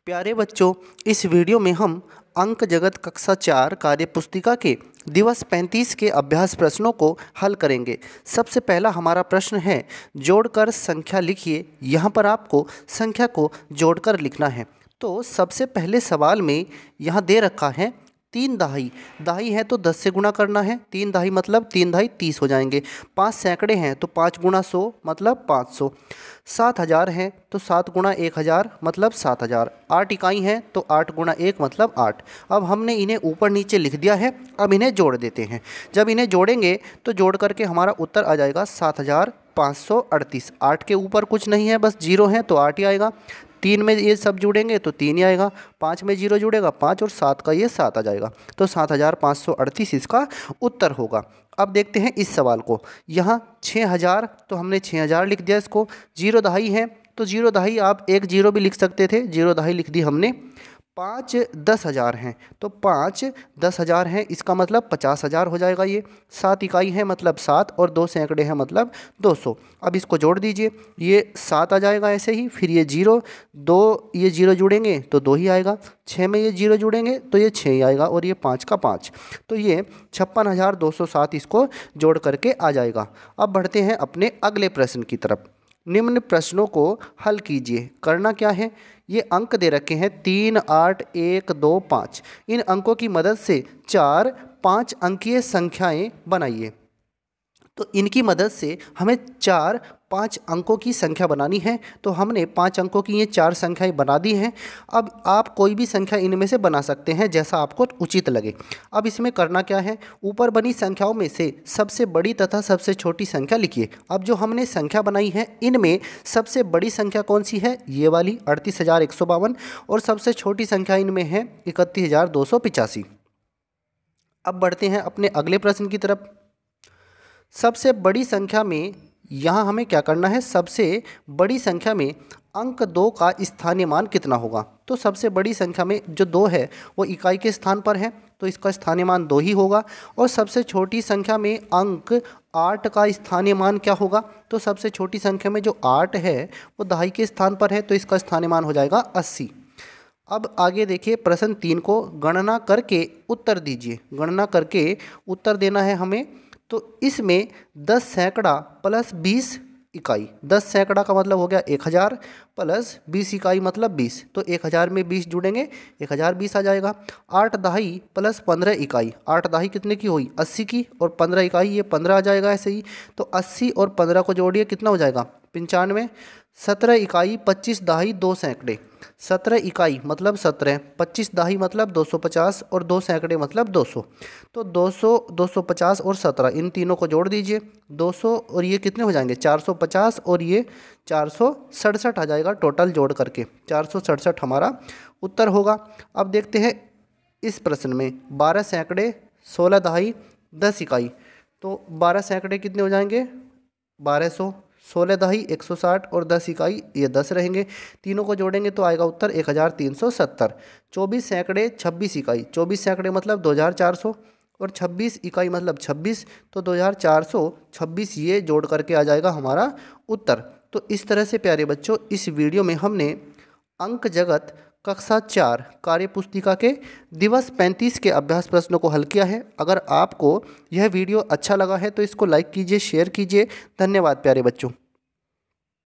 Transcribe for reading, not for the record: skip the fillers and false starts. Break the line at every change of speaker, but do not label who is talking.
प्यारे बच्चों, इस वीडियो में हम अंक जगत कक्षा 4 कार्य पुस्तिका के दिवस 35 के अभ्यास प्रश्नों को हल करेंगे। सबसे पहला हमारा प्रश्न है, जोड़कर संख्या लिखिए। यहाँ पर आपको संख्या को जोड़कर लिखना है। तो सबसे पहले सवाल में यहाँ दे रखा है 3 दहाई। दहाई है तो 10 से गुणा करना है। 3 दहाई मतलब 3 दहाई 30 हो जाएंगे। 5 सैकड़े हैं तो 5 गुणा 100 मतलब 500। 7000 हैं तो 7 गुणा 1000 मतलब 7000। 8 इकाई हैं तो 8 गुणा 1 मतलब 8। अब हमने इन्हें ऊपर नीचे लिख दिया है। अब इन्हें जोड़ देते हैं। जब इन्हें जोड़ेंगे तो जोड़ करके हमारा उत्तर आ जाएगा 7538। 8 के ऊपर कुछ नहीं है, बस 0 है तो 8 ही आएगा। 3 में ये सब जुड़ेंगे तो 3 ही आएगा। 5 में 0 जुड़ेगा 5 और 7 का ये 7 आ जाएगा। तो 7538 इसका उत्तर होगा। अब देखते हैं इस सवाल को। यहाँ 6000 तो हमने 6000 लिख दिया इसको। 0 दहाई है तो 0 दहाई आप 1 0 भी लिख सकते थे, 0 दहाई लिख दी हमने। 5 10,000 हैं तो 5 10,000 हैं, इसका मतलब 50,000 हो जाएगा ये। 7 इकाई है मतलब 7 और 2 सैकड़े हैं मतलब 200। अब इसको जोड़ दीजिए, ये 7 आ जाएगा ऐसे ही। फिर ये 0 2 ये 0 जुड़ेंगे तो 2 ही आएगा। 6 में ये 0 जुड़ेंगे तो ये 6 ही आएगा और ये 5 का 5। तो ये 56,207 इसको जोड़ करके आ जाएगा। अब बढ़ते हैं अपने अगले प्रश्न की तरफ। निम्न प्रश्नों को हल कीजिए। करना क्या है, ये अंक दे रखे हैं 3 8 1 2 5। इन अंकों की मदद से 4 5 अंकीय संख्याएं बनाइए। तो इनकी मदद से हमें 4 5 अंकों की संख्या बनानी है। तो हमने 5 अंकों की ये 4 संख्याएं बना दी हैं। अब आप कोई भी संख्या इनमें से बना सकते हैं जैसा आपको उचित लगे। अब इसमें करना क्या है, ऊपर बनी संख्याओं में से सबसे बड़ी तथा सबसे छोटी संख्या लिखिए। अब जो हमने संख्या बनाई है इनमें सबसे बड़ी संख्या कौन सी है, ये वाली 38,152। और सबसे छोटी संख्या इनमें है 31,285। अब बढ़ते हैं अपने अगले प्रश्न की तरफ। सबसे बड़ी संख्या में यहाँ हमें क्या करना है, सबसे बड़ी संख्या में अंक 2 का स्थानीय मान कितना होगा। तो सबसे बड़ी संख्या में जो 2 है वो इकाई के स्थान पर है तो इसका स्थानीय मान 2 ही होगा। और सबसे छोटी संख्या में अंक 8 का स्थानीय मान क्या होगा। तो सबसे छोटी संख्या में जो 8 है वो दहाई के स्थान पर है तो इसका स्थानीय मान हो जाएगा 80। अब आगे देखिए प्रश्न 3 को। गणना करके उत्तर दीजिए। गणना करके उत्तर देना है हमें। तो इसमें 10 सैकड़ा प्लस 20 इकाई। 10 सैकड़ा का मतलब हो गया 1000 प्लस 20 इकाई मतलब 20। तो 1000 में 20 जुड़ेंगे 1020 आ जाएगा। 8 दहाई प्लस 15 इकाई। 8 दहाई कितने की हुई, 80 की, और 15 इकाई ये 15 आ जाएगा ऐसे ही। तो 80 और 15 को जोड़िए कितना हो जाएगा, 95। 17 इकाई 25 दहाई 2 सैकड़े। 17 इकाई मतलब 17, 25 दहाई मतलब 250 और 2 सैकड़े मतलब 200। तो 200 250 और 17 इन तीनों को जोड़ दीजिए। 200 और ये कितने हो जाएंगे 450 और ये 467 आ जाएगा टोटल जोड़ करके। 467 हमारा उत्तर होगा। अब देखते हैं इस प्रश्न में 12 सैकड़े 16 दहाई 10 इकाई। तो 12 सैकड़े कितने हो जाएंगे 1200, 16 दहाई 160 और 10 इकाई ये 10 रहेंगे। तीनों को जोड़ेंगे तो आएगा उत्तर 1370। 24 सैकड़े 26 इकाई। 24 सैकड़े मतलब 2400 और 26 इकाई मतलब 26। तो 2426 ये जोड़ करके आ जाएगा हमारा उत्तर। तो इस तरह से प्यारे बच्चों इस वीडियो में हमने अंक जगत कक्षा 4 कार्य पुस्तिका के दिवस 35 के अभ्यास प्रश्नों को हल किया है। अगर आपको यह वीडियो अच्छा लगा है तो इसको लाइक कीजिए, शेयर कीजिए। धन्यवाद प्यारे बच्चों।